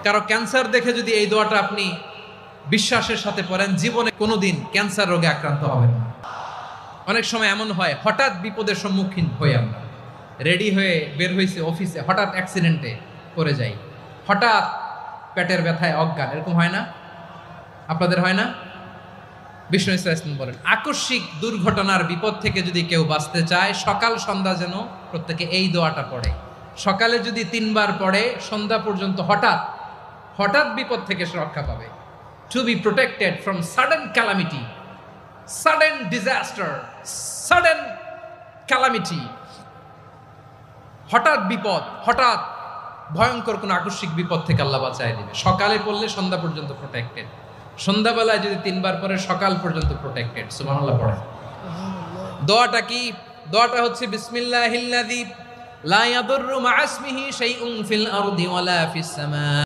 কারো ক্যান্সার দেখে যদি এই দোয়াটা আপনি বিশ্বাসের সাথে পড়েন, জীবনে কোনোদিন ক্যান্সার রোগে আক্রান্ত হবেন না। অনেক সময় এমন হয়, হঠাৎ বিপদের সম্মুখীন হই আমরা, রেডি হয়ে বের হয়েছে অফিসে, হঠাৎ অ্যাক্সিডেন্টে পড়ে যাই, হঠাৎ পেটের ব্যথায় অজ্ঞান, এরকম হয় না? আপনাদের হয় না? বিষ্ণু ইসলাম বলেন, আকস্মিক দুর্ঘটনার বিপদ থেকে যদি কেউ বাঁচতে চায়, সকাল সন্ধ্যা যেন প্রত্যেকে এই দোয়াটা পড়ে। সকালে যদি 3 বার পড়ে, সন্ধ্যা পর্যন্ত হঠাৎ হঠাৎ বিপদ থেকে সে রক্ষা পাবে। To be protected from sudden calamity, sudden disaster, sudden calamity, হঠাৎ বিপদ, হঠাৎ ভয়ঙ্কর কোনো আকস্মিক বিপদ থেকে আল্লাহ বাঁচায় দিবে। সকালে পড়লে সন্ধ্যা পর্যন্ত প্রোটেক্টেড, সন্ধ্যাবেলায় যদি 3 বার পরে সকাল পর্যন্ত প্রোটেক্টেড। সুবহানাল্লাহ পড়ে। দোয়াটা কি? দোয়াটা হচ্ছে বিসমিল্লাহিল্লাযী লা ইয়াদুররু মা ইসমিহি শাইউন ফিল আরদি ওয়ালা ফিস সামা।